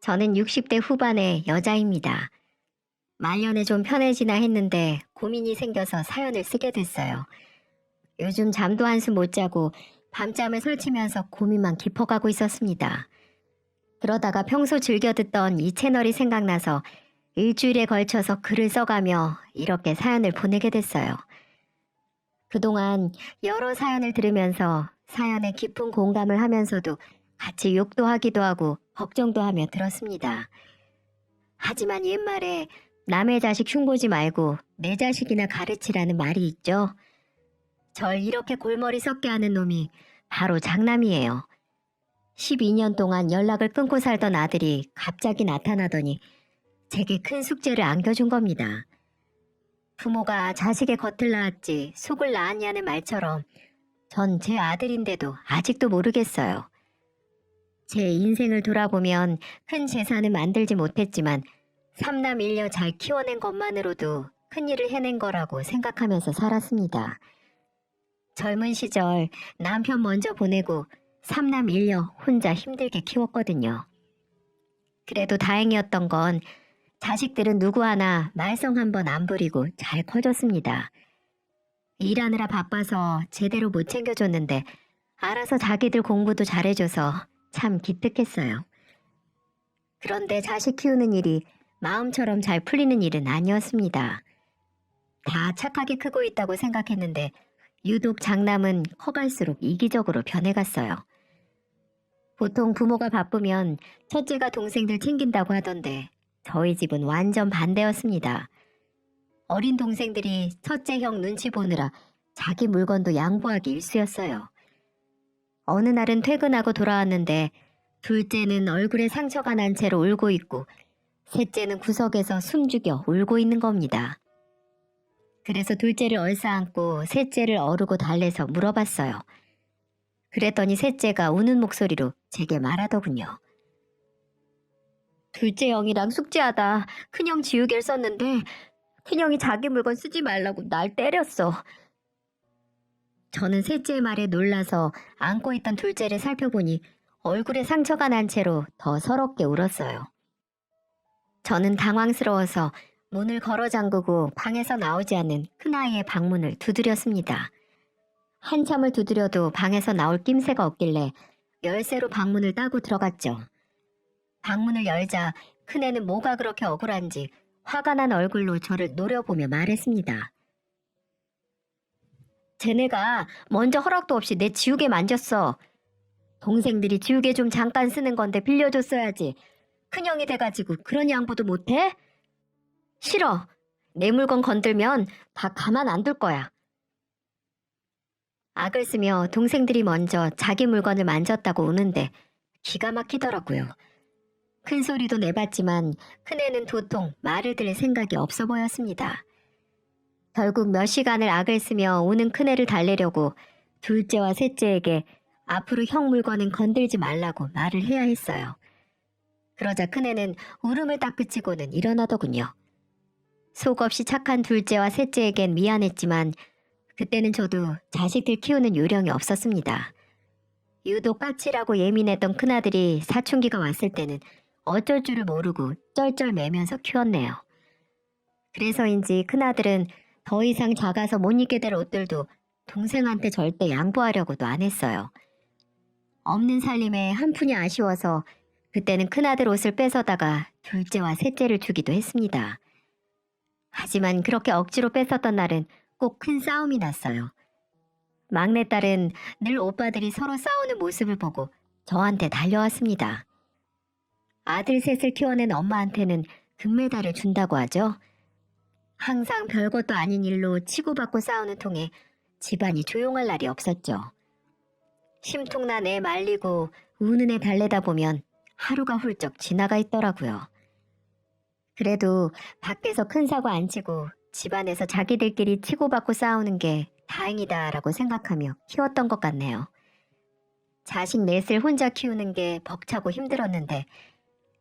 저는 60대 후반의 여자입니다. 말년에 좀 편해지나 했는데 고민이 생겨서 사연을 쓰게 됐어요. 요즘 잠도 한숨 못 자고 밤잠을 설치면서 고민만 깊어가고 있었습니다. 그러다가 평소 즐겨 듣던 이 채널이 생각나서 일주일에 걸쳐서 글을 써가며 이렇게 사연을 보내게 됐어요. 그동안 여러 사연을 들으면서 사연에 깊은 공감을 하면서도 같이 욕도 하기도 하고 걱정도 하며 들었습니다. 하지만 옛말에 남의 자식 흉보지 말고 내 자식이나 가르치라는 말이 있죠. 절 이렇게 골머리 썩게 하는 놈이 바로 장남이에요. 12년 동안 연락을 끊고 살던 아들이 갑자기 나타나더니 제게 큰 숙제를 안겨준 겁니다. 부모가 자식의 겉을 낳았지 속을 낳았냐는 말처럼 전 제 아들인데도 아직도 모르겠어요. 제 인생을 돌아보면 큰 재산은 만들지 못했지만 삼남 일녀 잘 키워낸 것만으로도 큰일을 해낸 거라고 생각하면서 살았습니다. 젊은 시절 남편 먼저 보내고 삼남 일녀 혼자 힘들게 키웠거든요. 그래도 다행이었던 건 자식들은 누구 하나 말썽 한 번 안 부리고 잘 커졌습니다. 일하느라 바빠서 제대로 못 챙겨줬는데 알아서 자기들 공부도 잘해줘서 참 기특했어요. 그런데 자식 키우는 일이 마음처럼 잘 풀리는 일은 아니었습니다. 다 착하게 크고 있다고 생각했는데 유독 장남은 커갈수록 이기적으로 변해갔어요. 보통 부모가 바쁘면 첫째가 동생들 챙긴다고 하던데 저희 집은 완전 반대였습니다. 어린 동생들이 첫째 형 눈치 보느라 자기 물건도 양보하기 일쑤였어요. 어느 날은 퇴근하고 돌아왔는데 둘째는 얼굴에 상처가 난 채로 울고 있고 셋째는 구석에서 숨죽여 울고 있는 겁니다. 그래서 둘째를 얼싸안고 셋째를 어르고 달래서 물어봤어요. 그랬더니 셋째가 우는 목소리로 제게 말하더군요. 둘째 형이랑 숙제하다 큰형 지우개를 썼는데 큰형이 자기 물건 쓰지 말라고 날 때렸어. 저는 셋째의 말에 놀라서 안고 있던 둘째를 살펴보니 얼굴에 상처가 난 채로 더 서럽게 울었어요. 저는 당황스러워서 문을 걸어 잠그고 방에서 나오지 않는 큰아이의 방문을 두드렸습니다. 한참을 두드려도 방에서 나올 낌새가 없길래 열쇠로 방문을 따고 들어갔죠. 방문을 열자 큰애는 뭐가 그렇게 억울한지 화가 난 얼굴로 저를 노려보며 말했습니다. 쟤네가 먼저 허락도 없이 내 지우개 만졌어. 동생들이 지우개 좀 잠깐 쓰는 건데 빌려줬어야지. 큰형이 돼가지고 그런 양보도 못해? 싫어. 내 물건 건들면 다 가만 안 둘 거야. 악을 쓰며 동생들이 먼저 자기 물건을 만졌다고 우는데 기가 막히더라고요. 큰 소리도 내봤지만 큰애는 도통 말을 들을 생각이 없어 보였습니다. 결국 몇 시간을 악을 쓰며 우는 큰애를 달래려고 둘째와 셋째에게 앞으로 형 물건은 건들지 말라고 말을 해야 했어요. 그러자 큰애는 울음을 딱 그치고는 일어나더군요. 속없이 착한 둘째와 셋째에겐 미안했지만 그때는 저도 자식들 키우는 요령이 없었습니다. 유독 까칠하고 예민했던 큰아들이 사춘기가 왔을 때는 어쩔 줄을 모르고 쩔쩔매면서 키웠네요. 그래서인지 큰아들은 더 이상 작아서 못 입게 될 옷들도 동생한테 절대 양보하려고도 안 했어요. 없는 살림에 한 푼이 아쉬워서 그때는 큰아들 옷을 뺏어다가 둘째와 셋째를 주기도 했습니다. 하지만 그렇게 억지로 뺏었던 날은 꼭 큰 싸움이 났어요. 막내딸은 늘 오빠들이 서로 싸우는 모습을 보고 저한테 달려왔습니다. 아들 셋을 키워낸 엄마한테는 금메달을 준다고 하죠. 항상 별것도 아닌 일로 치고받고 싸우는 통에 집안이 조용할 날이 없었죠. 심통난 애 말리고 우는 애 달래다 보면 하루가 훌쩍 지나가 있더라고요. 그래도 밖에서 큰 사고 안 치고 집안에서 자기들끼리 치고받고 싸우는 게 다행이다라고 생각하며 키웠던 것 같네요. 자식 넷을 혼자 키우는 게 벅차고 힘들었는데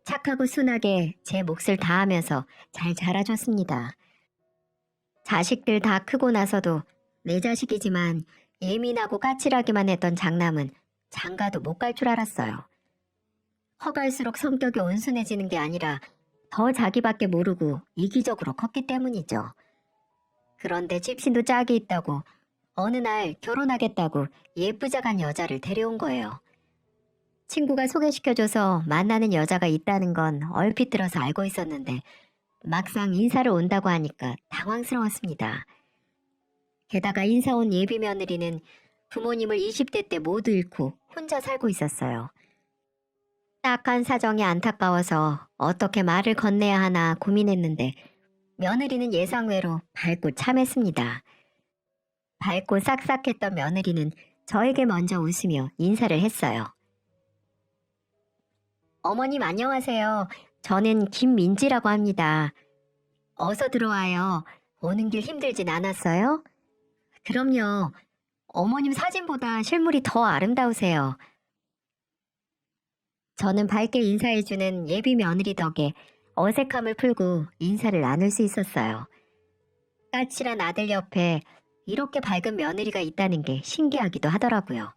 착하고 순하게 제 몫을 다하면서 잘 자라줬습니다. 자식들 다 크고 나서도 내 자식이지만 예민하고 까칠하기만 했던 장남은 장가도 못 갈 줄 알았어요. 커갈수록 성격이 온순해지는 게 아니라 더 자기밖에 모르고 이기적으로 컸기 때문이죠. 그런데 집신도 짝이 있다고 어느 날 결혼하겠다고 예쁘장한 여자를 데려온 거예요. 친구가 소개시켜줘서 만나는 여자가 있다는 건 얼핏 들어서 알고 있었는데 막상 인사를 온다고 하니까 당황스러웠습니다. 게다가 인사 온 예비 며느리는 부모님을 20대 때 모두 잃고 혼자 살고 있었어요. 딱한 사정이 안타까워서 어떻게 말을 건네야 하나 고민했는데 며느리는 예상외로 밝고 참했습니다. 밝고 싹싹했던 며느리는 저에게 먼저 웃으며 인사를 했어요. 어머님 안녕하세요. 저는 김민지라고 합니다. 어서 들어와요. 오는 길 힘들진 않았어요? 그럼요. 어머님 사진보다 실물이 더 아름다우세요. 저는 밝게 인사해주는 예비 며느리 덕에 어색함을 풀고 인사를 나눌 수 있었어요. 까칠한 아들 옆에 이렇게 밝은 며느리가 있다는 게 신기하기도 하더라고요.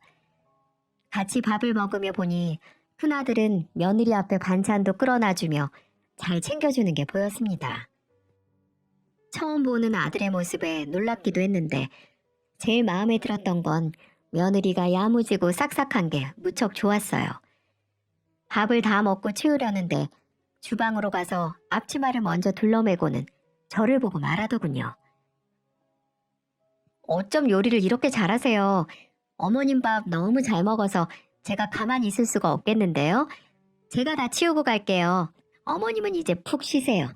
같이 밥을 먹으며 보니 큰아들은 며느리 앞에 반찬도 끌어놔주며 잘 챙겨주는 게 보였습니다. 처음 보는 아들의 모습에 놀랍기도 했는데 제일 마음에 들었던 건 며느리가 야무지고 싹싹한 게 무척 좋았어요. 밥을 다 먹고 치우려는데 주방으로 가서 앞치마를 먼저 둘러매고는 저를 보고 말하더군요. 어쩜 요리를 이렇게 잘하세요? 어머님 밥 너무 잘 먹어서 제가 가만히 있을 수가 없겠는데요? 제가 다 치우고 갈게요. 어머님은 이제 푹 쉬세요.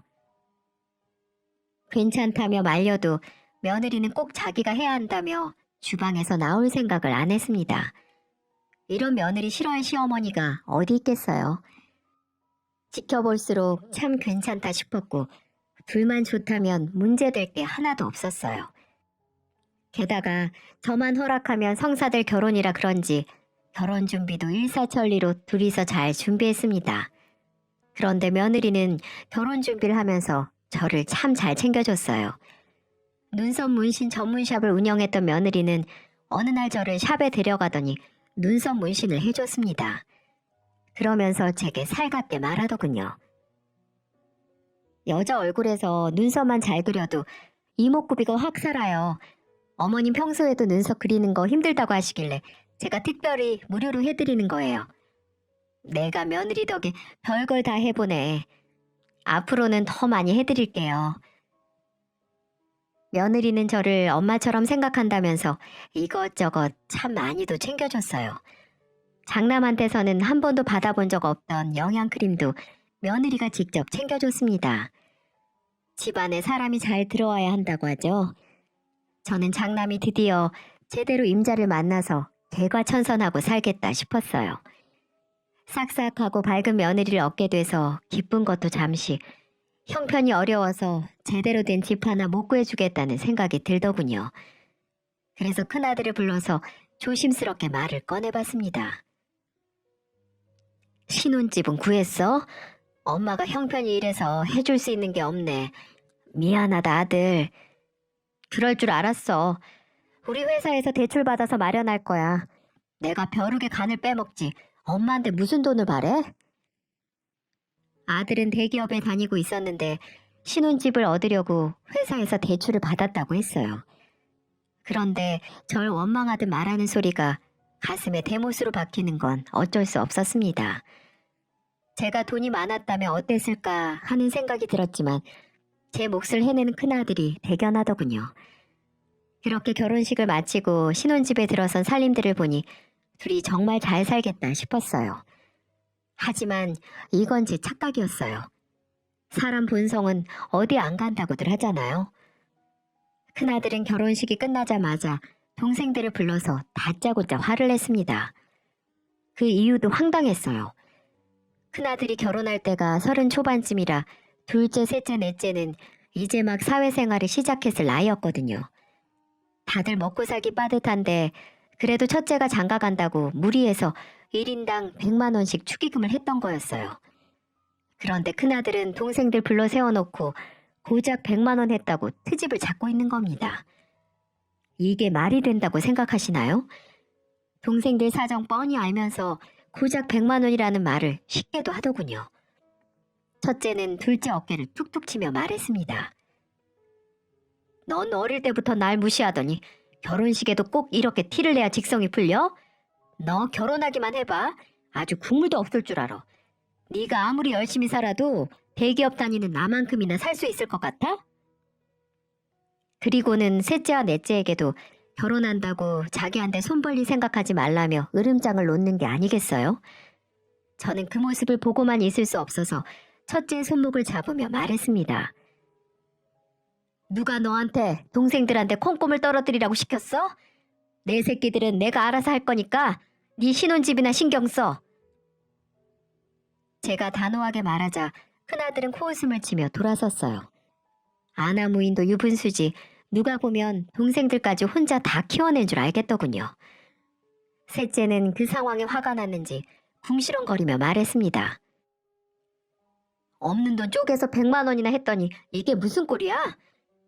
괜찮다며 말려도 며느리는 꼭 자기가 해야 한다며 주방에서 나올 생각을 안 했습니다. 이런 며느리 싫어할 시어머니가 어디 있겠어요. 지켜볼수록 참 괜찮다 싶었고 둘만 좋다면 문제될 게 하나도 없었어요. 게다가 저만 허락하면 성사될 결혼이라 그런지 결혼 준비도 일사천리로 둘이서 잘 준비했습니다. 그런데 며느리는 결혼 준비를 하면서 저를 참 잘 챙겨줬어요. 눈썹 문신 전문샵을 운영했던 며느리는 어느 날 저를 샵에 데려가더니 눈썹 문신을 해줬습니다. 그러면서 제게 살갑게 말하더군요. 여자 얼굴에서 눈썹만 잘 그려도 이목구비가 확 살아요. 어머님 평소에도 눈썹 그리는 거 힘들다고 하시길래 제가 특별히 무료로 해드리는 거예요. 내가 며느리 덕에 별걸 다 해보네. 앞으로는 더 많이 해드릴게요. 며느리는 저를 엄마처럼 생각한다면서 이것저것 참 많이도 챙겨줬어요. 장남한테서는 한 번도 받아본 적 없던 영양크림도 며느리가 직접 챙겨줬습니다. 집안에 사람이 잘 들어와야 한다고 하죠. 저는 장남이 드디어 제대로 임자를 만나서 개과천선하고 살겠다 싶었어요. 싹싹하고 밝은 며느리를 얻게 돼서 기쁜 것도 잠시, 형편이 어려워서 제대로 된 집 하나 못 구해주겠다는 생각이 들더군요. 그래서 큰아들을 불러서 조심스럽게 말을 꺼내봤습니다. 신혼집은 구했어? 엄마가 형편이 이래서 해줄 수 있는 게 없네. 미안하다 아들. 그럴 줄 알았어. 우리 회사에서 대출 받아서 마련할 거야. 내가 벼룩의 간을 빼먹지 엄마한테 무슨 돈을 바래? 아들은 대기업에 다니고 있었는데 신혼집을 얻으려고 회사에서 대출을 받았다고 했어요. 그런데 절 원망하듯 말하는 소리가 가슴에 대못으로 박히는 건 어쩔 수 없었습니다. 제가 돈이 많았다면 어땠을까 하는 생각이 들었지만 제 몫을 해내는 큰아들이 대견하더군요. 그렇게 결혼식을 마치고 신혼집에 들어선 살림들을 보니 둘이 정말 잘 살겠다 싶었어요. 하지만 이건 제 착각이었어요. 사람 본성은 어디 안 간다고들 하잖아요. 큰아들은 결혼식이 끝나자마자 동생들을 불러서 다짜고짜 화를 냈습니다. 그 이유도 황당했어요. 큰아들이 결혼할 때가 30 초반쯤이라 둘째, 셋째, 넷째는 이제 막 사회생활을 시작했을 나이였거든요. 다들 먹고 살기 빠듯한데 그래도 첫째가 장가 간다고 무리해서 1인당 100만 원씩 축의금을 했던 거였어요. 그런데 큰아들은 동생들 불러 세워놓고 고작 100만 원 했다고 트집을 잡고 있는 겁니다. 이게 말이 된다고 생각하시나요? 동생들 사정 뻔히 알면서 고작 100만 원이라는 말을 쉽게도 하더군요. 첫째는 둘째 어깨를 툭툭 치며 말했습니다. 넌 어릴 때부터 날 무시하더니 결혼식에도 꼭 이렇게 티를 내야 직성이 풀려? 너 결혼하기만 해봐. 아주 국물도 없을 줄 알아. 네가 아무리 열심히 살아도 대기업 다니는 나만큼이나 살 수 있을 것 같아? 그리고는 셋째와 넷째에게도 결혼한다고 자기한테 손 벌릴 생각하지 말라며 으름장을 놓는 게 아니겠어요? 저는 그 모습을 보고만 있을 수 없어서 첫째의 손목을 잡으며 말했습니다. 누가 너한테 동생들한테 콩고물 떨어뜨리라고 시켰어? 내 새끼들은 내가 알아서 할 거니까 네 신혼집이나 신경 써. 제가 단호하게 말하자 큰아들은 코웃음을 치며 돌아섰어요. 아나무인도 유분수지 누가 보면 동생들까지 혼자 다 키워낸 줄 알겠더군요. 셋째는 그 상황에 화가 났는지 궁시렁거리며 말했습니다. 없는 돈 쪼개서 100만 원이나 했더니 이게 무슨 꼴이야?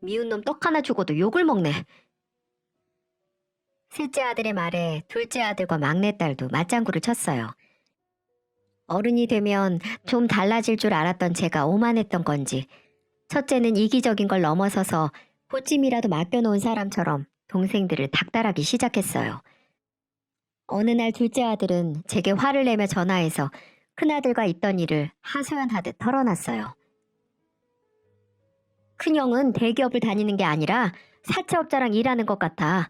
미운 놈 떡 하나 주고도 욕을 먹네. 셋째 아들의 말에 둘째 아들과 막내딸도 맞장구를 쳤어요. 어른이 되면 좀 달라질 줄 알았던 제가 오만했던 건지 첫째는 이기적인 걸 넘어서서 보찜이라도 맡겨놓은 사람처럼 동생들을 닥달하기 시작했어요. 어느 날 둘째 아들은 제게 화를 내며 전화해서 큰아들과 있던 일을 하소연하듯 털어놨어요. 큰형은 대기업을 다니는 게 아니라 사채업자랑 일하는 것 같아.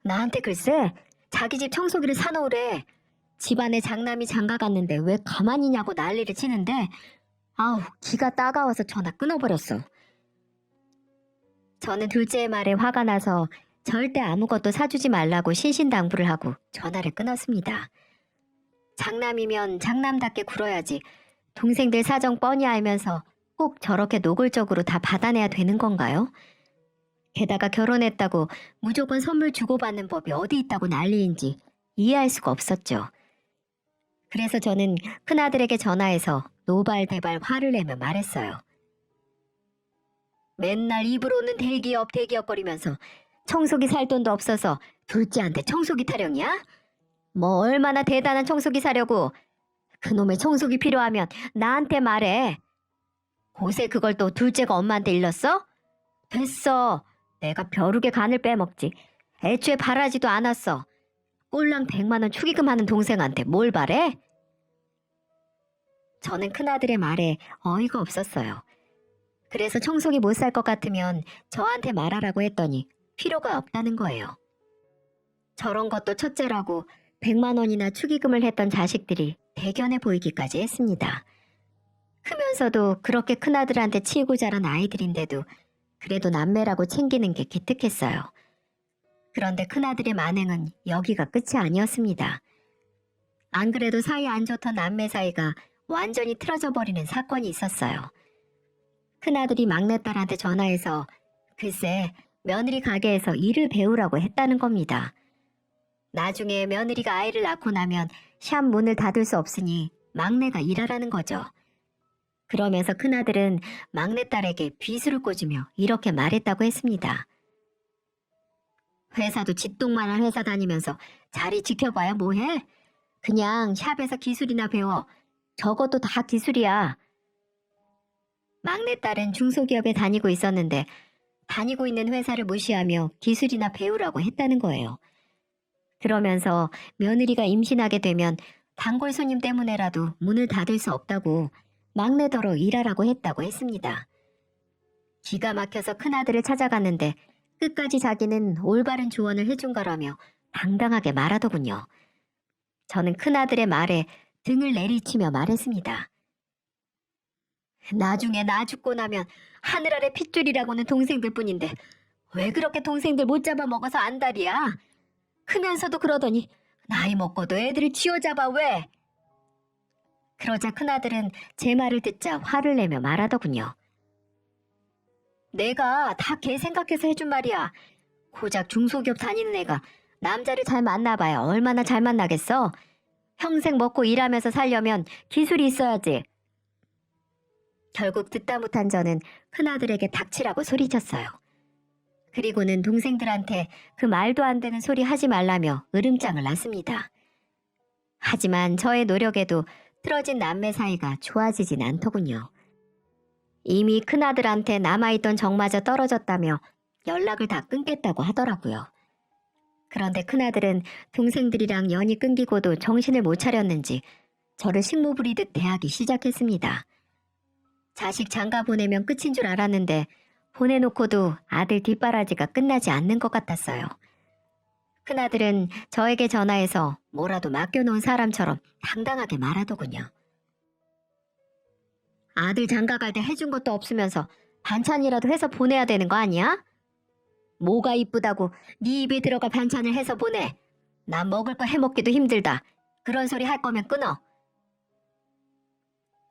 나한테 글쎄 자기 집 청소기를 사놓으래. 집안에 장남이 장가갔는데 왜 가만히 있냐고 난리를 치는데 아우 기가 따가워서 전화 끊어버렸어. 저는 둘째의 말에 화가 나서 절대 아무것도 사주지 말라고 신신당부를 하고 전화를 끊었습니다. 장남이면 장남답게 굴어야지 동생들 사정 뻔히 알면서 꼭 저렇게 노골적으로 다 받아내야 되는 건가요? 게다가 결혼했다고 무조건 선물 주고받는 법이 어디 있다고 난리인지 이해할 수가 없었죠. 그래서 저는 큰아들에게 전화해서 노발대발 화를 내며 말했어요. 맨날 입으로는 대기업 거리면서 청소기 살 돈도 없어서 둘째한테 청소기 타령이야? 뭐 얼마나 대단한 청소기 사려고. 그놈의 청소기 필요하면 나한테 말해. 곳에 그걸 또 둘째가 엄마한테 일렀어? 됐어. 내가 벼룩의 간을 빼먹지. 애초에 바라지도 않았어. 꼴랑 100만 원 축의금하는 동생한테 뭘 바래? 저는 큰아들의 말에 어이가 없었어요. 그래서 청소기 못 살 것 같으면 저한테 말하라고 했더니 필요가 없다는 거예요. 저런 것도 첫째라고 100만 원이나 축의금을 했던 자식들이 대견해 보이기까지 했습니다. 크면서도 그렇게 큰아들한테 치이고 자란 아이들인데도 그래도 남매라고 챙기는 게 기특했어요. 그런데 큰아들의 만행은 여기가 끝이 아니었습니다. 안 그래도 사이 안 좋던 남매 사이가 완전히 틀어져 버리는 사건이 있었어요. 큰아들이 막내딸한테 전화해서 글쎄 며느리 가게에서 일을 배우라고 했다는 겁니다. 나중에 며느리가 아이를 낳고 나면 샵 문을 닫을 수 없으니 막내가 일하라는 거죠. 그러면서 큰아들은 막내딸에게 비수를 꽂으며 이렇게 말했다고 했습니다. 회사도 지똥만한 회사 다니면서 자리 지켜봐야 뭐해? 그냥 샵에서 기술이나 배워. 저것도 다 기술이야. 막내딸은 중소기업에 다니고 있었는데 다니고 있는 회사를 무시하며 기술이나 배우라고 했다는 거예요. 그러면서 며느리가 임신하게 되면 단골 손님 때문에라도 문을 닫을 수 없다고 막내더러 일하라고 했다고 했습니다. 기가 막혀서 큰아들을 찾아갔는데 끝까지 자기는 올바른 조언을 해준 거라며 당당하게 말하더군요. 저는 큰아들의 말에 등을 내리치며 말했습니다. 나중에 나 죽고 나면 하늘 아래 핏줄이라고는 동생들 뿐인데 왜 그렇게 동생들 못 잡아먹어서 안달이야? 크면서도 그러더니 나이 먹고도 애들을 쥐어잡아 왜? 그러자 큰아들은 제 말을 듣자 화를 내며 말하더군요. 내가 다 걔 생각해서 해준 말이야. 고작 중소기업 다니는 애가 남자를 잘 만나봐야 얼마나 잘 만나겠어? 평생 먹고 일하면서 살려면 기술이 있어야지. 결국 듣다 못한 저는 큰아들에게 닥치라고 소리쳤어요. 그리고는 동생들한테 그 말도 안 되는 소리 하지 말라며 으름장을 놨습니다. 하지만 저의 노력에도 틀어진 남매 사이가 좋아지진 않더군요. 이미 큰아들한테 남아있던 정마저 떨어졌다며 연락을 다 끊겠다고 하더라고요. 그런데 큰아들은 동생들이랑 연이 끊기고도 정신을 못 차렸는지 저를 식모 부리듯 대하기 시작했습니다. 자식 장가 보내면 끝인 줄 알았는데 보내놓고도 아들 뒷바라지가 끝나지 않는 것 같았어요. 큰아들은 저에게 전화해서 뭐라도 맡겨놓은 사람처럼 당당하게 말하더군요. 아들 장가 갈 때 해준 것도 없으면서 반찬이라도 해서 보내야 되는 거 아니야? 뭐가 이쁘다고 네 입에 들어가 반찬을 해서 보내. 난 먹을 거 해먹기도 힘들다. 그런 소리 할 거면 끊어.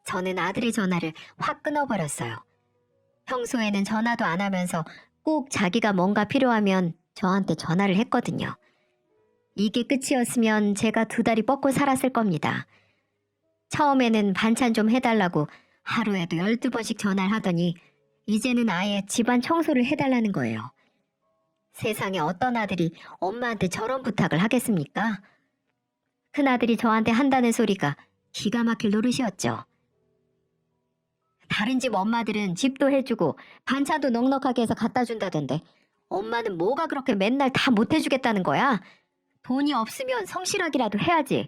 저는 아들의 전화를 확 끊어버렸어요. 평소에는 전화도 안 하면서 꼭 자기가 뭔가 필요하면 저한테 전화를 했거든요. 이게 끝이었으면 제가 2달이 뻗고 살았을 겁니다. 처음에는 반찬 좀 해달라고 하루에도 12번씩 전화를 하더니 이제는 아예 집안 청소를 해달라는 거예요. 세상에 어떤 아들이 엄마한테 저런 부탁을 하겠습니까? 큰아들이 저한테 한다는 소리가 기가 막힐 노릇이었죠. 다른 집 엄마들은 집도 해주고 반찬도 넉넉하게 해서 갖다 준다던데 엄마는 뭐가 그렇게 맨날 다 못해주겠다는 거야? 돈이 없으면 성실하기라도 해야지.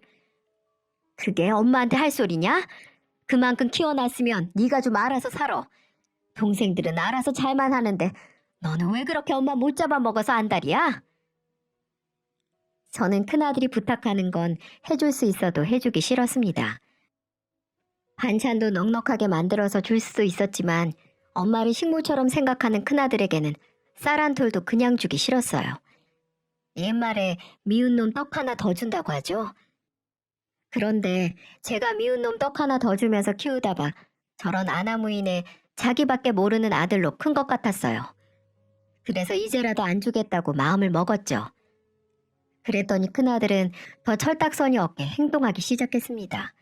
그게 엄마한테 할 소리냐? 그만큼 키워놨으면 네가 좀 알아서 살아. 동생들은 알아서 잘만 하는데 너는 왜 그렇게 엄마 못 잡아먹어서 안달이야? 저는 큰아들이 부탁하는 건 해줄 수 있어도 해주기 싫었습니다. 반찬도 넉넉하게 만들어서 줄 수도 있었지만 엄마를 식물처럼 생각하는 큰아들에게는 쌀 한 톨도 그냥 주기 싫었어요. 옛말에 미운 놈 떡 하나 더 준다고 하죠. 그런데 제가 미운 놈 떡 하나 더 주면서 키우다가 저런 아나무인의 자기밖에 모르는 아들로 큰 것 같았어요. 그래서 이제라도 안 주겠다고 마음을 먹었죠. 그랬더니 큰아들은 더 철딱서니 없게 행동하기 시작했습니다.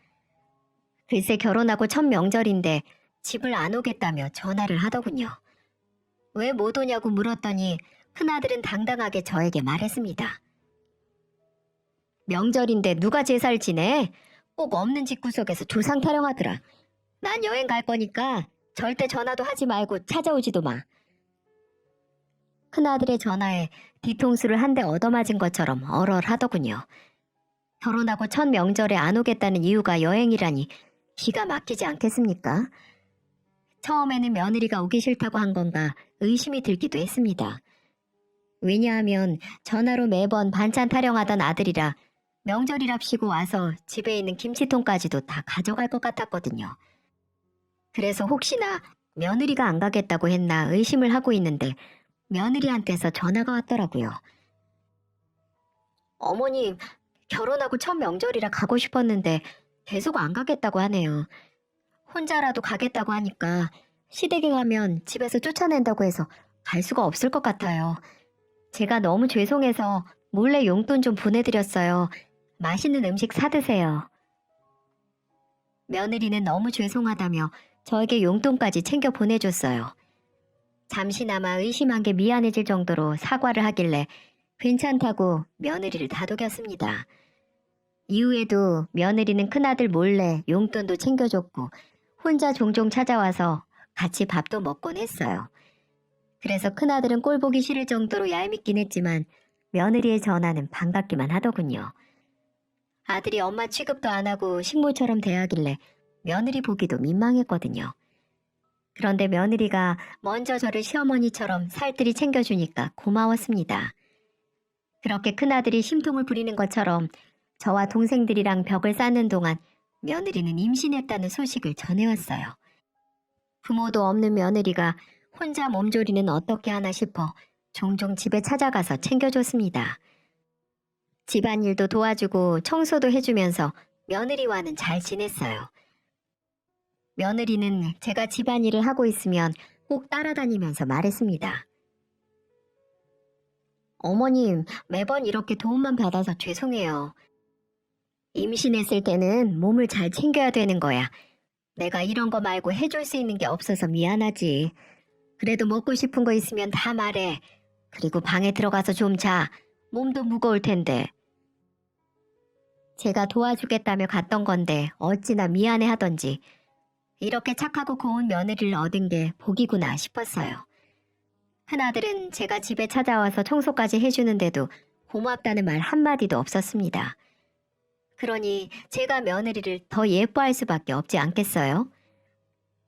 글쎄 결혼하고 첫 명절인데 집을 안 오겠다며 전화를 하더군요. 왜 못 오냐고 물었더니 큰아들은 당당하게 저에게 말했습니다. 명절인데 누가 제사를 지내? 꼭 없는 집구석에서 조상 타령하더라. 난 여행 갈 거니까 절대 전화도 하지 말고 찾아오지도 마. 큰아들의 전화에 뒤통수를 한 대 얻어맞은 것처럼 얼얼하더군요. 결혼하고 첫 명절에 안 오겠다는 이유가 여행이라니 기가 막히지 않겠습니까? 처음에는 며느리가 오기 싫다고 한 건가 의심이 들기도 했습니다. 왜냐하면 전화로 매번 반찬 타령하던 아들이라 명절이랍시고 와서 집에 있는 김치통까지도 다 가져갈 것 같았거든요. 그래서 혹시나 며느리가 안 가겠다고 했나 의심을 하고 있는데 며느리한테서 전화가 왔더라고요. 어머님, 결혼하고 첫 명절이라 가고 싶었는데 계속 안 가겠다고 하네요. 혼자라도 가겠다고 하니까 시댁에 가면 집에서 쫓아낸다고 해서 갈 수가 없을 것 같아요. 제가 너무 죄송해서 몰래 용돈 좀 보내드렸어요. 맛있는 음식 사드세요. 며느리는 너무 죄송하다며 저에게 용돈까지 챙겨 보내줬어요. 잠시나마 의심한 게 미안해질 정도로 사과를 하길래 괜찮다고 며느리를 다독였습니다. 이후에도 며느리는 큰아들 몰래 용돈도 챙겨줬고 혼자 종종 찾아와서 같이 밥도 먹곤 했어요. 그래서 큰아들은 꼴보기 싫을 정도로 얄밉긴 했지만 며느리의 전화는 반갑기만 하더군요. 아들이 엄마 취급도 안 하고 식모처럼 대하길래 며느리 보기도 민망했거든요. 그런데 며느리가 먼저 저를 시어머니처럼 살뜰히 챙겨주니까 고마웠습니다. 그렇게 큰아들이 심통을 부리는 것처럼 저와 동생들이랑 벽을 쌓는 동안 며느리는 임신했다는 소식을 전해왔어요. 부모도 없는 며느리가 혼자 몸조리는 어떻게 하나 싶어 종종 집에 찾아가서 챙겨줬습니다. 집안일도 도와주고 청소도 해주면서 며느리와는 잘 지냈어요. 며느리는 제가 집안일을 하고 있으면 꼭 따라다니면서 말했습니다. 어머님, 매번 이렇게 도움만 받아서 죄송해요. 임신했을 때는 몸을 잘 챙겨야 되는 거야. 내가 이런 거 말고 해줄 수 있는 게 없어서 미안하지. 그래도 먹고 싶은 거 있으면 다 말해. 그리고 방에 들어가서 좀 자. 몸도 무거울 텐데. 제가 도와주겠다며 갔던 건데 어찌나 미안해 하던지 이렇게 착하고 고운 며느리를 얻은 게 복이구나 싶었어요. 큰아들은 제가 집에 찾아와서 청소까지 해주는데도 고맙다는 말 한마디도 없었습니다. 그러니 제가 며느리를 더 예뻐할 수밖에 없지 않겠어요?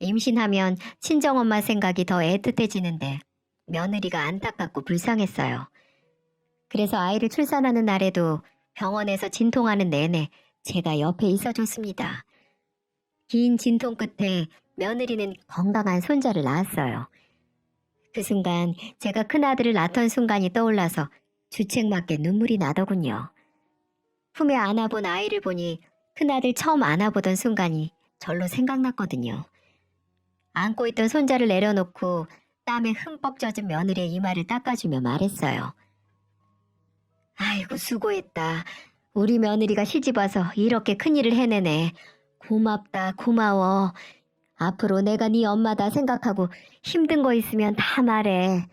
임신하면 친정엄마 생각이 더 애틋해지는데 며느리가 안타깝고 불쌍했어요. 그래서 아이를 출산하는 날에도 병원에서 진통하는 내내 제가 옆에 있어줬습니다. 긴 진통 끝에 며느리는 건강한 손자를 낳았어요. 그 순간 제가 큰아들을 낳던 순간이 떠올라서 주책맞게 눈물이 나더군요. 품에 안아본 아이를 보니 큰아들 처음 안아보던 순간이 절로 생각났거든요. 안고 있던 손자를 내려놓고 땀에 흠뻑 젖은 며느리의 이마를 닦아주며 말했어요. 아이고 수고했다. 우리 며느리가 시집와서 이렇게 큰일을 해내네. 고맙다 고마워. 앞으로 내가 네 엄마다 생각하고 힘든 거 있으면 다 말해.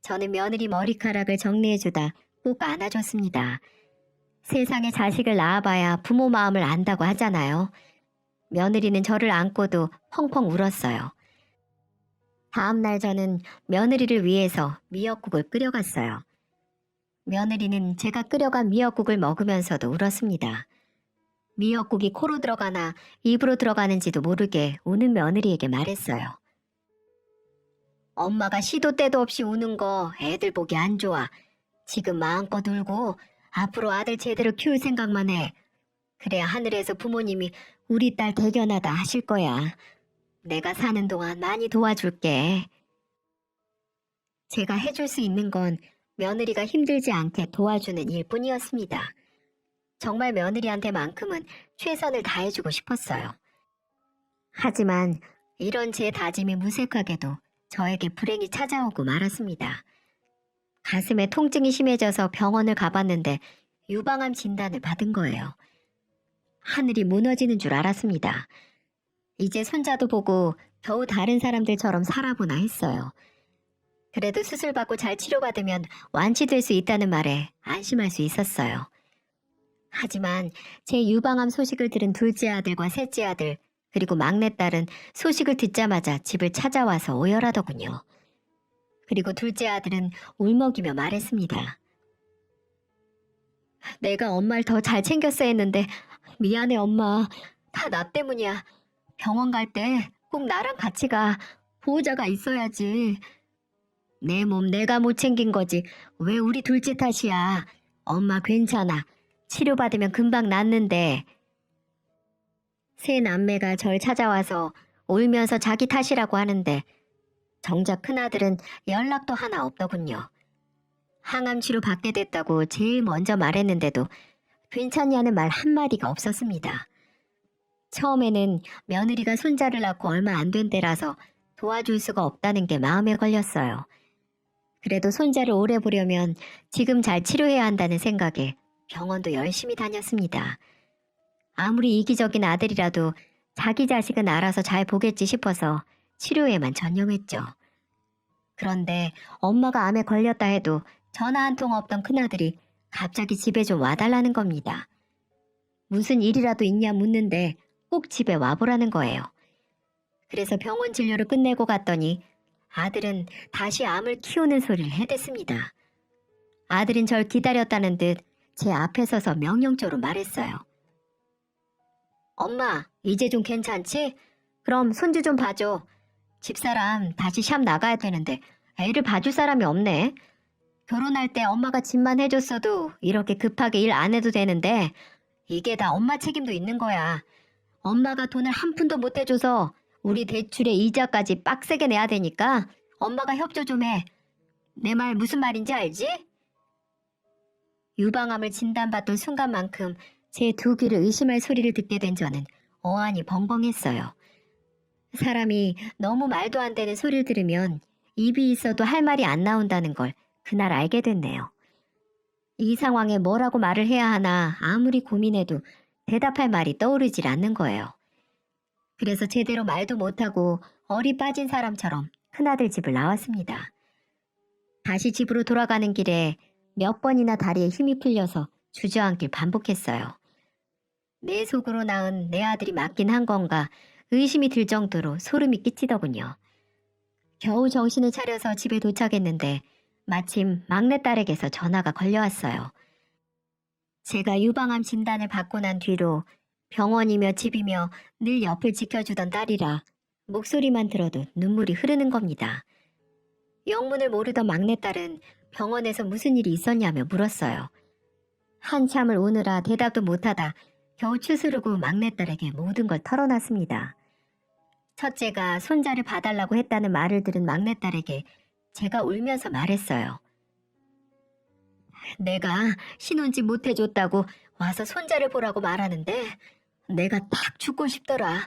저는 며느리 머리카락을 정리해주다 꼭 안아줬습니다. 세상에 자식을 낳아봐야 부모 마음을 안다고 하잖아요. 며느리는 저를 안고도 펑펑 울었어요. 다음날 저는 며느리를 위해서 미역국을 끓여갔어요. 며느리는 제가 끓여간 미역국을 먹으면서도 울었습니다. 미역국이 코로 들어가나 입으로 들어가는지도 모르게 우는 며느리에게 말했어요. 엄마가 시도 때도 없이 우는 거 애들 보기 안 좋아. 지금 마음껏 울고 앞으로 아들 제대로 키울 생각만 해. 그래야 하늘에서 부모님이 우리 딸 대견하다 하실 거야. 내가 사는 동안 많이 도와줄게. 제가 해줄 수 있는 건 며느리가 힘들지 않게 도와주는 일뿐이었습니다. 정말 며느리한테만큼은 최선을 다해주고 싶었어요. 하지만 이런 제 다짐이 무색하게도 저에게 불행이 찾아오고 말았습니다. 가슴에 통증이 심해져서 병원을 가봤는데 유방암 진단을 받은 거예요. 하늘이 무너지는 줄 알았습니다. 이제 손자도 보고 겨우 다른 사람들처럼 살아보나 했어요. 그래도 수술받고 잘 치료받으면 완치될 수 있다는 말에 안심할 수 있었어요. 하지만 제 유방암 소식을 들은 둘째 아들과 셋째 아들 그리고 막내딸은 소식을 듣자마자 집을 찾아와서 오열하더군요. 그리고 둘째 아들은 울먹이며 말했습니다. 내가 엄마를 더 잘 챙겼어야 했는데 미안해 엄마. 다 나 때문이야. 병원 갈 때 꼭 나랑 같이 가. 보호자가 있어야지. 내 몸 내가 못 챙긴 거지. 왜 우리 둘째 탓이야. 엄마 괜찮아. 치료받으면 금방 낫는데. 세 남매가 절 찾아와서 울면서 자기 탓이라고 하는데 정작 큰아들은 연락도 하나 없더군요. 항암 치료 받게 됐다고 제일 먼저 말했는데도 괜찮냐는 말 한마디가 없었습니다. 처음에는 며느리가 손자를 낳고 얼마 안 된 때라서 도와줄 수가 없다는 게 마음에 걸렸어요. 그래도 손자를 오래 보려면 지금 잘 치료해야 한다는 생각에 병원도 열심히 다녔습니다. 아무리 이기적인 아들이라도 자기 자식은 알아서 잘 보겠지 싶어서 치료에만 전념했죠. 그런데 엄마가 암에 걸렸다 해도 전화 한 통 없던 큰아들이 갑자기 집에 좀 와달라는 겁니다. 무슨 일이라도 있냐 묻는데 꼭 집에 와보라는 거예요. 그래서 병원 진료를 끝내고 갔더니 아들은 다시 암을 키우는 소리를 해댔습니다. 아들은 절 기다렸다는 듯 제 앞에 서서 명령조로 말했어요. 엄마, 이제 좀 괜찮지? 그럼 손주 좀 봐줘. 집사람 다시 샵 나가야 되는데 애를 봐줄 사람이 없네. 결혼할 때 엄마가 집만 해줬어도 이렇게 급하게 일 안 해도 되는데 이게 다 엄마 책임도 있는 거야. 엄마가 돈을 한 푼도 못 해줘서 우리 대출의 이자까지 빡세게 내야 되니까 엄마가 협조 좀 해. 내 말 무슨 말인지 알지? 유방암을 진단받던 순간만큼 제 두 귀를 의심할 소리를 듣게 된 저는 어안이 벙벙했어요. 사람이 너무 말도 안 되는 소리를 들으면 입이 있어도 할 말이 안 나온다는 걸 그날 알게 됐네요. 이 상황에 뭐라고 말을 해야 하나 아무리 고민해도 대답할 말이 떠오르질 않는 거예요. 그래서 제대로 말도 못하고 얼이 빠진 사람처럼 큰아들 집을 나왔습니다. 다시 집으로 돌아가는 길에 몇 번이나 다리에 힘이 풀려서 주저앉길 반복했어요. 내 속으로 낳은 내 아들이 맞긴 한 건가 의심이 들 정도로 소름이 끼치더군요. 겨우 정신을 차려서 집에 도착했는데 마침 막내딸에게서 전화가 걸려왔어요. 제가 유방암 진단을 받고 난 뒤로 병원이며 집이며 늘 옆을 지켜주던 딸이라 목소리만 들어도 눈물이 흐르는 겁니다. 영문을 모르던 막내딸은 병원에서 무슨 일이 있었냐며 물었어요. 한참을 오느라 대답도 못하다 겨우 추스르고 막내딸에게 모든 걸 털어놨습니다. 첫째가 손자를 봐달라고 했다는 말을 들은 막내딸에게 제가 울면서 말했어요. 내가 신혼집 못해줬다고 와서 손자를 보라고 말하는데 내가 딱 죽고 싶더라.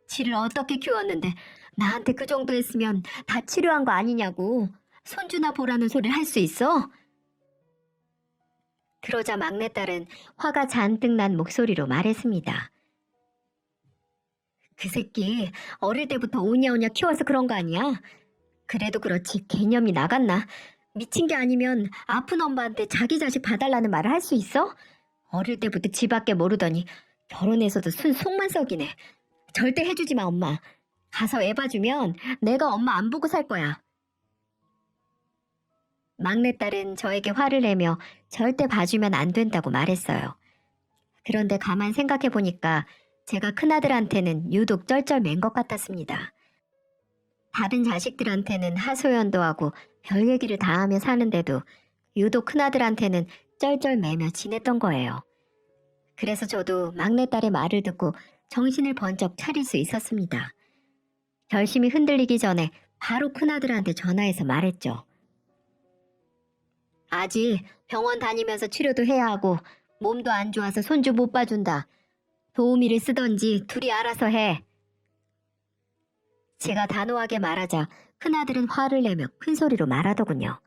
지를 어떻게 키웠는데 나한테 그 정도 했으면 다 치료한 거 아니냐고. 손주나 보라는 소리를 할 수 있어? 그러자 막내딸은 화가 잔뜩 난 목소리로 말했습니다. 그 새끼 어릴 때부터 오냐오냐 키워서 그런 거 아니야? 그래도 그렇지 개념이 나갔나? 미친 게 아니면 아픈 엄마한테 자기 자식 봐달라는 말을 할 수 있어? 어릴 때부터 지밖에 모르더니 결혼해서도 순 속만 썩이네. 절대 해주지 마 엄마. 가서 애 봐주면 내가 엄마 안 보고 살 거야. 막내딸은 저에게 화를 내며 절대 봐주면 안 된다고 말했어요. 그런데 가만 생각해보니까 제가 큰아들한테는 유독 쩔쩔맨 것 같았습니다. 다른 자식들한테는 하소연도 하고 별 얘기를 다 하며 사는데도 유독 큰아들한테는 쩔쩔매며 지냈던 거예요. 그래서 저도 막내딸의 말을 듣고 정신을 번쩍 차릴 수 있었습니다. 결심이 흔들리기 전에 바로 큰아들한테 전화해서 말했죠. 아직 병원 다니면서 치료도 해야 하고 몸도 안 좋아서 손주 못 봐준다. 도우미를 쓰던지 둘이 알아서 해. 제가 단호하게 말하자 큰아들은 화를 내며 큰 소리로 말하더군요.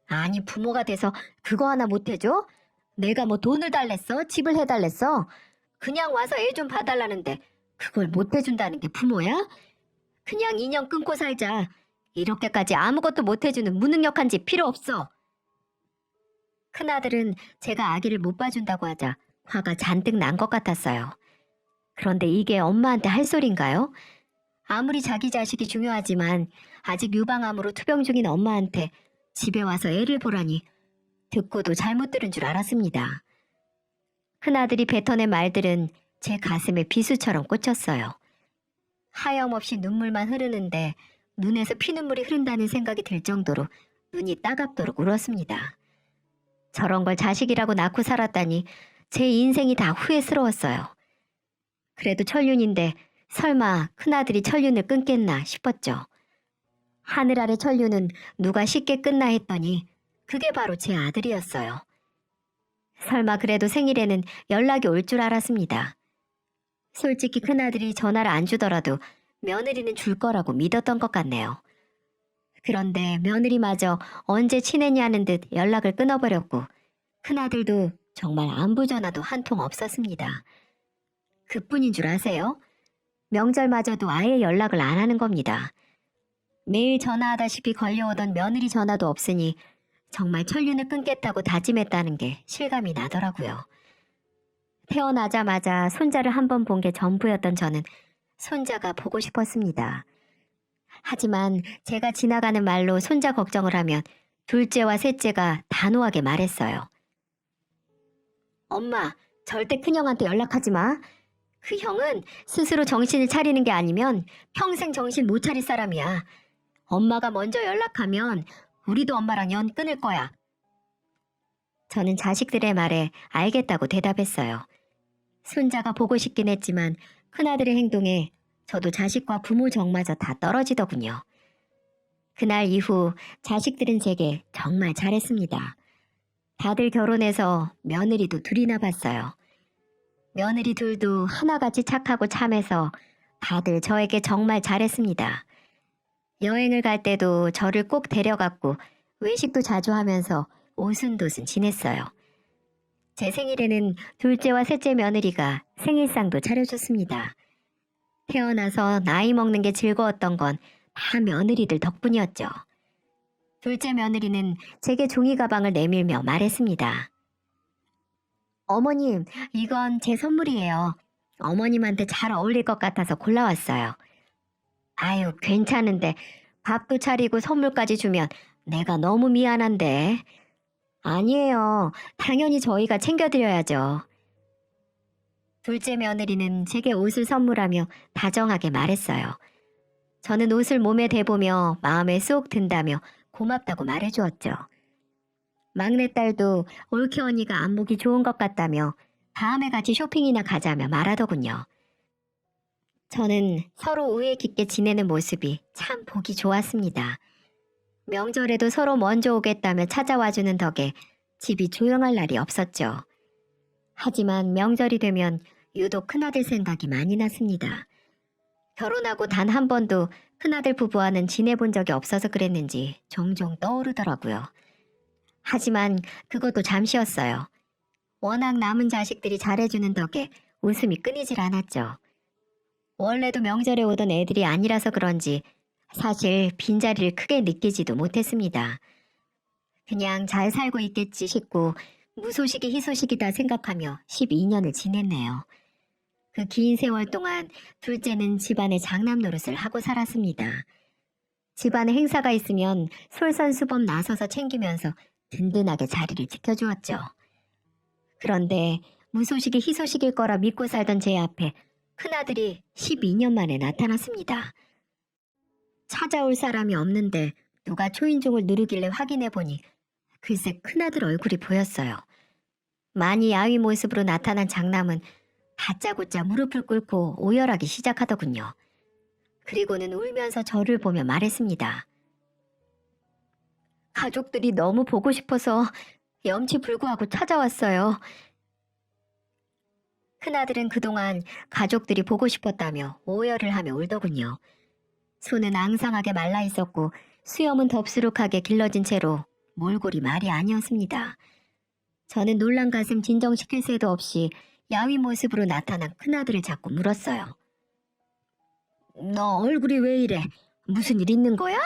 아니 부모가 돼서 그거 하나 못 해줘? 내가 뭐 돈을 달랬어? 집을 해달랬어? 그냥 와서 애 좀 봐달라는데 그걸 못 해준다는 게 부모야? 그냥 인연 끊고 살자. 이렇게까지 아무것도 못 해주는 무능력한 집 필요 없어. 큰아들은 제가 아기를 못 봐준다고 하자 화가 잔뜩 난 것 같았어요. 그런데 이게 엄마한테 할 소린가요? 아무리 자기 자식이 중요하지만 아직 유방암으로 투병 중인 엄마한테 집에 와서 애를 보라니 듣고도 잘못 들은 줄 알았습니다. 큰아들이 뱉어낸 말들은 제 가슴에 비수처럼 꽂혔어요. 하염없이 눈물만 흐르는데 눈에서 피눈물이 흐른다는 생각이 들 정도로 눈이 따갑도록 울었습니다. 저런 걸 자식이라고 낳고 살았다니 제 인생이 다 후회스러웠어요. 그래도 천륜인데 설마 큰아들이 천륜을 끊겠나 싶었죠. 하늘 아래 천륜은 누가 쉽게 끝나 했더니 그게 바로 제 아들이었어요. 설마 그래도 생일에는 연락이 올 줄 알았습니다. 솔직히 큰아들이 전화를 안 주더라도 며느리는 줄 거라고 믿었던 것 같네요. 그런데 며느리마저 언제 지내냐는 듯 연락을 끊어버렸고 큰아들도 정말 안부 전화도 한 통 없었습니다. 그뿐인 줄 아세요? 명절마저도 아예 연락을 안 하는 겁니다. 매일 전화하다시피 걸려오던 며느리 전화도 없으니 정말 천륜을 끊겠다고 다짐했다는 게 실감이 나더라고요. 태어나자마자 손자를 한 번 본 게 전부였던 저는 손자가 보고 싶었습니다. 하지만 제가 지나가는 말로 손자 걱정을 하면 둘째와 셋째가 단호하게 말했어요. 엄마, 절대 큰형한테 연락하지 마. 그 형은 스스로 정신을 차리는 게 아니면 평생 정신 못 차릴 사람이야. 엄마가 먼저 연락하면 우리도 엄마랑 연 끊을 거야. 저는 자식들의 말에 알겠다고 대답했어요. 손자가 보고 싶긴 했지만 큰아들의 행동에 저도 자식과 부모 정마저 다 떨어지더군요. 그날 이후 자식들은 제게 정말 잘했습니다. 다들 결혼해서 며느리도 둘이나 봤어요. 며느리 둘도 하나같이 착하고 참해서 다들 저에게 정말 잘했습니다. 여행을 갈 때도 저를 꼭 데려갔고 외식도 자주 하면서 오순도순 지냈어요. 제 생일에는 둘째와 셋째 며느리가 생일상도 차려줬습니다. 태어나서 나이 먹는 게 즐거웠던 건 다 며느리들 덕분이었죠. 둘째 며느리는 제게 종이 가방을 내밀며 말했습니다. 어머님, 이건 제 선물이에요. 어머님한테 잘 어울릴 것 같아서 골라왔어요. 아유, 괜찮은데 밥도 차리고 선물까지 주면 내가 너무 미안한데. 아니에요. 당연히 저희가 챙겨드려야죠. 둘째 며느리는 제게 옷을 선물하며 다정하게 말했어요. 저는 옷을 몸에 대보며 마음에 쏙 든다며 고맙다고 말해주었죠. 막내딸도 올케 언니가 안목이 좋은 것 같다며 다음에 같이 쇼핑이나 가자며 말하더군요. 저는 서로 우애 깊게 지내는 모습이 참 보기 좋았습니다. 명절에도 서로 먼저 오겠다며 찾아와주는 덕에 집이 조용할 날이 없었죠. 하지만 명절이 되면 유독 큰아들 생각이 많이 났습니다. 결혼하고 단 한 번도 큰아들 부부와는 지내본 적이 없어서 그랬는지 종종 떠오르더라고요. 하지만 그것도 잠시였어요. 워낙 남은 자식들이 잘해주는 덕에 웃음이 끊이질 않았죠. 원래도 명절에 오던 애들이 아니라서 그런지 사실 빈자리를 크게 느끼지도 못했습니다. 그냥 잘 살고 있겠지 싶고 무소식이 희소식이다 생각하며 12년을 지냈네요. 그 긴 세월 동안 둘째는 집안의 장남 노릇을 하고 살았습니다. 집안에 행사가 있으면 솔선수범 나서서 챙기면서 든든하게 자리를 지켜주었죠. 그런데 무소식이 희소식일 거라 믿고 살던 제 앞에 큰아들이 12년 만에 나타났습니다. 찾아올 사람이 없는데 누가 초인종을 누르길래 확인해보니 글쎄 큰아들 얼굴이 보였어요. 많이 야위 모습으로 나타난 장남은 다짜고짜 무릎을 꿇고 오열하기 시작하더군요. 그리고는 울면서 저를 보며 말했습니다. 가족들이 너무 보고 싶어서 염치불구하고 찾아왔어요. 큰아들은 그동안 가족들이 보고 싶었다며 오열을 하며 울더군요. 손은 앙상하게 말라 있었고 수염은 덥수룩하게 길러진 채로 몰골이 말이 아니었습니다. 저는 놀란 가슴 진정시킬 새도 없이 야위 모습으로 나타난 큰아들을 잡고 물었어요. 너 얼굴이 왜 이래? 무슨 일 있는 거야?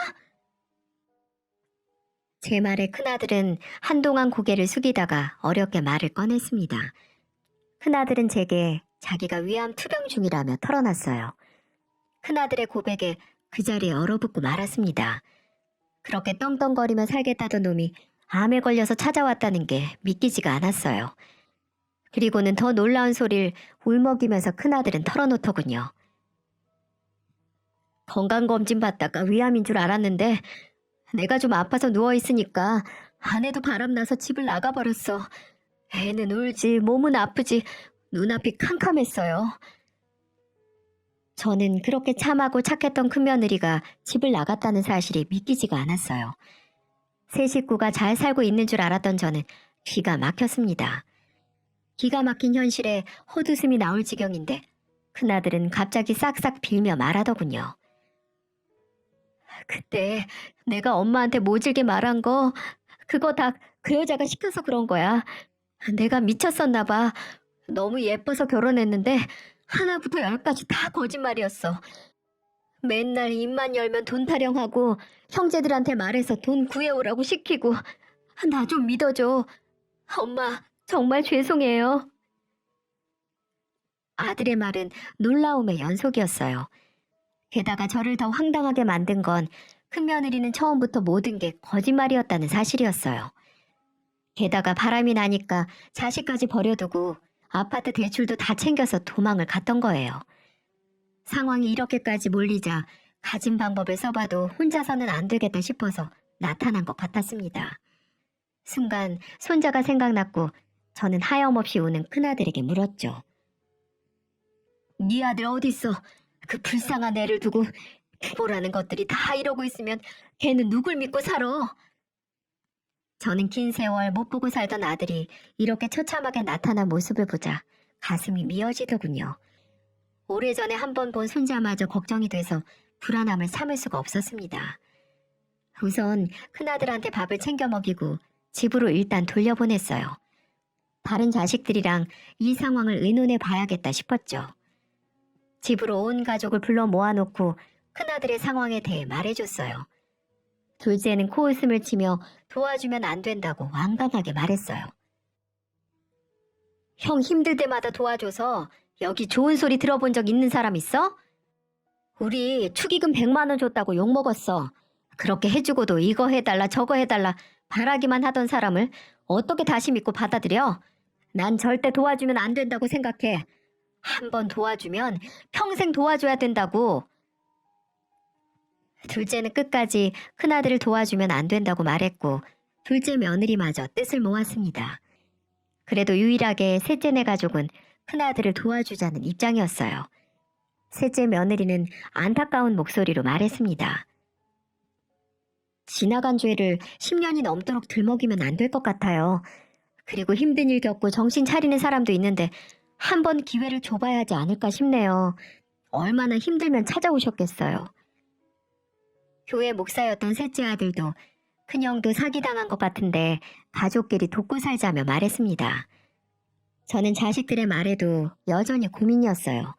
제 말에 큰아들은 한동안 고개를 숙이다가 어렵게 말을 꺼냈습니다. 큰아들은 제게 자기가 위암 투병 중이라며 털어놨어요. 큰아들의 고백에 그 자리에 얼어붙고 말았습니다. 그렇게 떵떵거리며 살겠다던 놈이 암에 걸려서 찾아왔다는 게 믿기지가 않았어요. 그리고는 더 놀라운 소리를 울먹이면서 큰아들은 털어놓더군요. 건강검진 받다가 위암인 줄 알았는데 내가 좀 아파서 누워있으니까 아내도 바람나서 집을 나가버렸어. 애는 울지 몸은 아프지 눈앞이 캄캄했어요. 저는 그렇게 참하고 착했던 큰며느리가 집을 나갔다는 사실이 믿기지가 않았어요. 세 식구가 잘 살고 있는 줄 알았던 저는 기가 막혔습니다. 기가 막힌 현실에 헛웃음이 나올 지경인데 큰아들은 갑자기 싹싹 빌며 말하더군요. 그때 내가 엄마한테 모질게 말한 거 그거 다 그 여자가 시켜서 그런 거야. 내가 미쳤었나 봐. 너무 예뻐서 결혼했는데 하나부터 열까지 다 거짓말이었어. 맨날 입만 열면 돈 타령하고 형제들한테 말해서 돈 구해오라고 시키고 나 좀 믿어줘. 엄마 정말 죄송해요. 아들의 말은 놀라움의 연속이었어요. 게다가 저를 더 황당하게 만든 건 큰며느리는 처음부터 모든 게 거짓말이었다는 사실이었어요. 게다가 바람이 나니까 자식까지 버려두고 아파트 대출도 다 챙겨서 도망을 갔던 거예요. 상황이 이렇게까지 몰리자 가진 방법을 써봐도 혼자서는 안 되겠다 싶어서 나타난 것 같았습니다. 순간 손자가 생각났고 저는 하염없이 우는 큰아들에게 물었죠. 네 아들 어딨어? 그 불쌍한 애를 두고 부모라는 것들이 다 이러고 있으면 걔는 누굴 믿고 살아? 저는 긴 세월 못 보고 살던 아들이 이렇게 처참하게 나타난 모습을 보자 가슴이 미어지더군요. 오래전에 한 번 본 손자마저 걱정이 돼서 불안함을 참을 수가 없었습니다. 우선 큰아들한테 밥을 챙겨 먹이고 집으로 일단 돌려보냈어요. 다른 자식들이랑 이 상황을 의논해 봐야겠다 싶었죠. 집으로 온 가족을 불러 모아놓고 큰아들의 상황에 대해 말해줬어요. 둘째는 코웃음을 치며 도와주면 안 된다고 완강하게 말했어요. 형 힘들 때마다 도와줘서 여기 좋은 소리 들어본 적 있는 사람 있어? 우리 축의금 100만 원 줬다고 욕먹었어. 그렇게 해주고도 이거 해달라 저거 해달라 바라기만 하던 사람을 어떻게 다시 믿고 받아들여? 난 절대 도와주면 안 된다고 생각해. 한 번 도와주면 평생 도와줘야 된다고. 둘째는 끝까지 큰아들을 도와주면 안 된다고 말했고 둘째 며느리마저 뜻을 모았습니다. 그래도 유일하게 셋째네 가족은 큰아들을 도와주자는 입장이었어요. 셋째 며느리는 안타까운 목소리로 말했습니다. 지나간 죄를 10년이 넘도록 들먹이면 안 될 것 같아요. 그리고 힘든 일 겪고 정신 차리는 사람도 있는데 한 번 기회를 줘봐야 하지 않을까 싶네요. 얼마나 힘들면 찾아오셨겠어요. 교회 목사였던 셋째 아들도 큰형도 사기당한 것 같은데 가족끼리 돕고 살자며 말했습니다. 저는 자식들의 말에도 여전히 고민이었어요.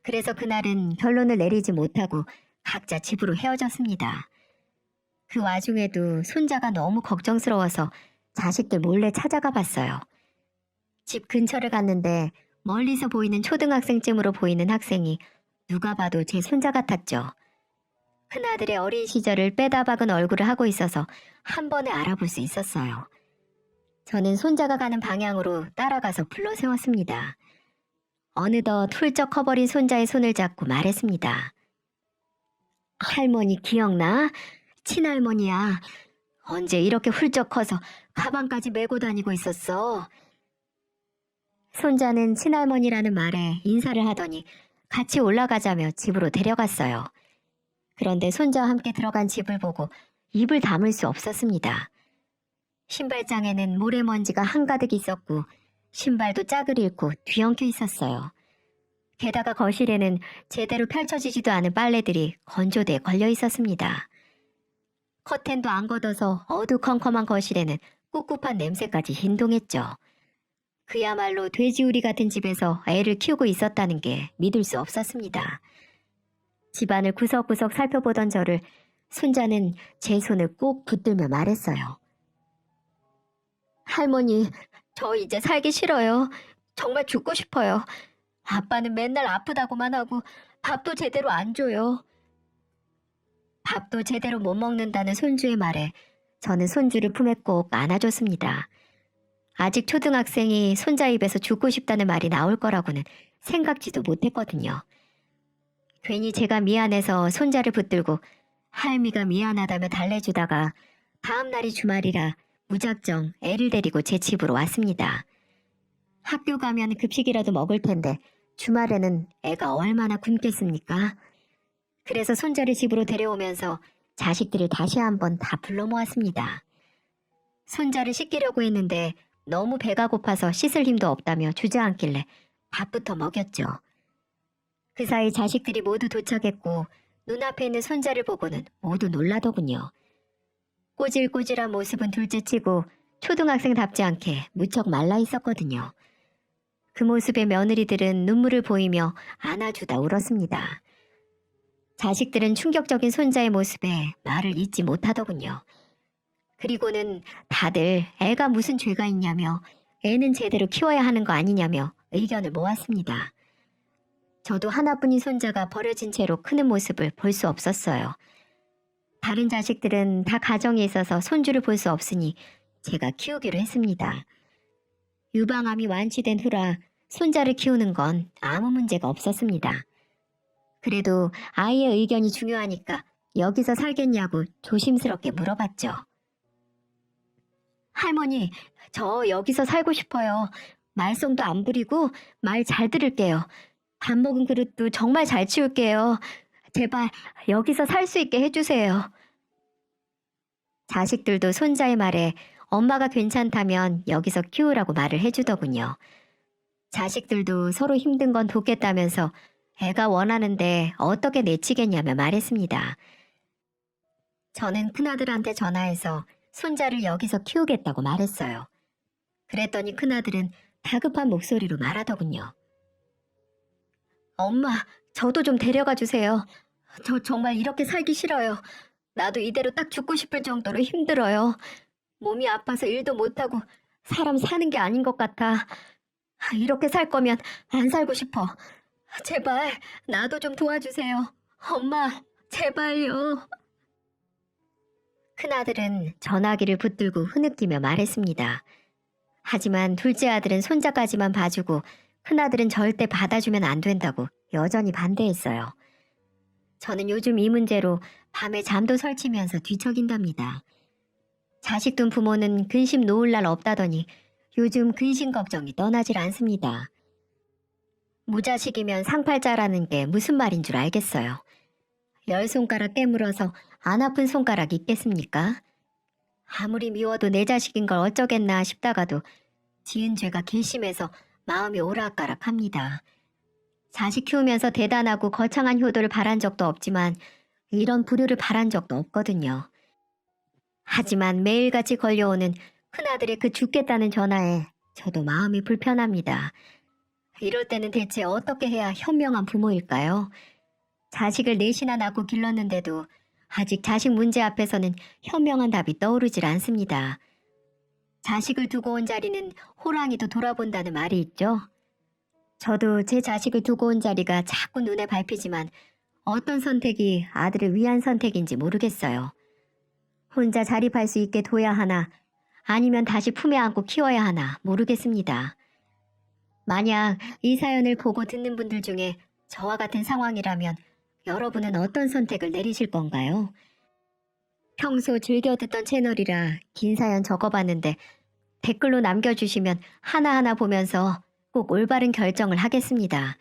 그래서 그날은 결론을 내리지 못하고 각자 집으로 헤어졌습니다. 그 와중에도 손자가 너무 걱정스러워서 자식들 몰래 찾아가 봤어요. 집 근처를 갔는데 멀리서 보이는 초등학생쯤으로 보이는 학생이 누가 봐도 제 손자 같았죠. 큰아들의 어린 시절을 빼다 박은 얼굴을 하고 있어서 한 번에 알아볼 수 있었어요. 저는 손자가 가는 방향으로 따라가서 불러 세웠습니다. 어느덧 훌쩍 커버린 손자의 손을 잡고 말했습니다. 할머니 기억나? 친할머니야. 언제 이렇게 훌쩍 커서 가방까지 메고 다니고 있었어. 손자는 친할머니라는 말에 인사를 하더니 같이 올라가자며 집으로 데려갔어요. 그런데 손자와 함께 들어간 집을 보고 입을 다물 수 없었습니다. 신발장에는 모래먼지가 한가득 있었고 신발도 짝을 잃고 뒤엉켜 있었어요. 게다가 거실에는 제대로 펼쳐지지도 않은 빨래들이 건조대에 걸려 있었습니다. 커튼도 안 걷어서 어두컴컴한 거실에는 꿉꿉한 냄새까지 hin동했죠. 그야말로 돼지우리 같은 집에서 애를 키우고 있었다는 게 믿을 수 없었습니다. 집안을 구석구석 살펴보던 저를 손자는 제 손을 꼭 붙들며 말했어요. 할머니, 저 이제 살기 싫어요. 정말 죽고 싶어요. 아빠는 맨날 아프다고만 하고 밥도 제대로 안 줘요. 밥도 제대로 못 먹는다는 손주의 말에 저는 손주를 품에 꼭 안아줬습니다. 아직 초등학생이 손자 입에서 죽고 싶다는 말이 나올 거라고는 생각지도 못했거든요. 괜히 제가 미안해서 손자를 붙들고 할미가 미안하다며 달래주다가 다음 날이 주말이라 무작정 애를 데리고 제 집으로 왔습니다. 학교 가면 급식이라도 먹을 텐데 주말에는 애가 얼마나 굶겠습니까? 그래서 손자를 집으로 데려오면서 자식들을 다시 한번 다 불러 모았습니다. 손자를 씻기려고 했는데 너무 배가 고파서 씻을 힘도 없다며 주저앉길래 밥부터 먹였죠. 그 사이 자식들이 모두 도착했고 눈앞에 있는 손자를 보고는 모두 놀라더군요. 꼬질꼬질한 모습은 둘째치고 초등학생답지 않게 무척 말라 있었거든요. 그 모습에 며느리들은 눈물을 보이며 안아주다 울었습니다. 자식들은 충격적인 손자의 모습에 말을 잇지 못하더군요. 그리고는 다들 애가 무슨 죄가 있냐며 애는 제대로 키워야 하는 거 아니냐며 의견을 모았습니다. 저도 하나뿐인 손자가 버려진 채로 크는 모습을 볼 수 없었어요. 다른 자식들은 다 가정에 있어서 손주를 볼 수 없으니 제가 키우기로 했습니다. 유방암이 완치된 후라 손자를 키우는 건 아무 문제가 없었습니다. 그래도 아이의 의견이 중요하니까 여기서 살겠냐고 조심스럽게 물어봤죠. 할머니, 저 여기서 살고 싶어요. 말썽도 안 부리고 말 잘 들을게요. 밥 먹은 그릇도 정말 잘 치울게요. 제발 여기서 살 수 있게 해주세요. 자식들도 손자의 말에 엄마가 괜찮다면 여기서 키우라고 말을 해주더군요. 자식들도 서로 힘든 건 돕겠다면서 애가 원하는데 어떻게 내치겠냐며 말했습니다. 저는 큰아들한테 전화해서 손자를 여기서 키우겠다고 말했어요. 그랬더니 큰아들은 다급한 목소리로 말하더군요. 엄마, 저도 좀 데려가 주세요. 저 정말 이렇게 살기 싫어요. 나도 이대로 딱 죽고 싶을 정도로 힘들어요. 몸이 아파서 일도 못하고 사람 사는 게 아닌 것 같아. 이렇게 살 거면 안 살고 싶어. 제발 나도 좀 도와주세요. 엄마, 제발요. 큰아들은 전화기를 붙들고 흐느끼며 말했습니다. 하지만 둘째 아들은 손자까지만 봐주고 큰아들은 절대 받아주면 안 된다고 여전히 반대했어요. 저는 요즘 이 문제로 밤에 잠도 설치면서 뒤척인답니다. 자식 둔 부모는 근심 놓을 날 없다더니 요즘 근심 걱정이 떠나질 않습니다. 무자식이면 상팔자라는 게 무슨 말인 줄 알겠어요. 10손가락 깨물어서 안 아픈 손가락 있겠습니까? 아무리 미워도 내 자식인 걸 어쩌겠나 싶다가도 지은 죄가 괘씸해서 마음이 오락가락합니다. 자식 키우면서 대단하고 거창한 효도를 바란 적도 없지만 이런 불효를 바란 적도 없거든요. 하지만 매일같이 걸려오는 큰아들의 그 죽겠다는 전화에 저도 마음이 불편합니다. 이럴 때는 대체 어떻게 해야 현명한 부모일까요? 자식을 넷이나 낳고 길렀는데도 아직 자식 문제 앞에서는 현명한 답이 떠오르질 않습니다. 자식을 두고 온 자리는 호랑이도 돌아본다는 말이 있죠. 저도 제 자식을 두고 온 자리가 자꾸 눈에 밟히지만 어떤 선택이 아들을 위한 선택인지 모르겠어요. 혼자 자립할 수 있게 둬야 하나 아니면 다시 품에 안고 키워야 하나 모르겠습니다. 만약 이 사연을 보고 듣는 분들 중에 저와 같은 상황이라면 여러분은 어떤 선택을 내리실 건가요? 평소 즐겨 듣던 채널이라 긴 사연 적어봤는데 댓글로 남겨주시면 하나하나 보면서 꼭 올바른 결정을 하겠습니다.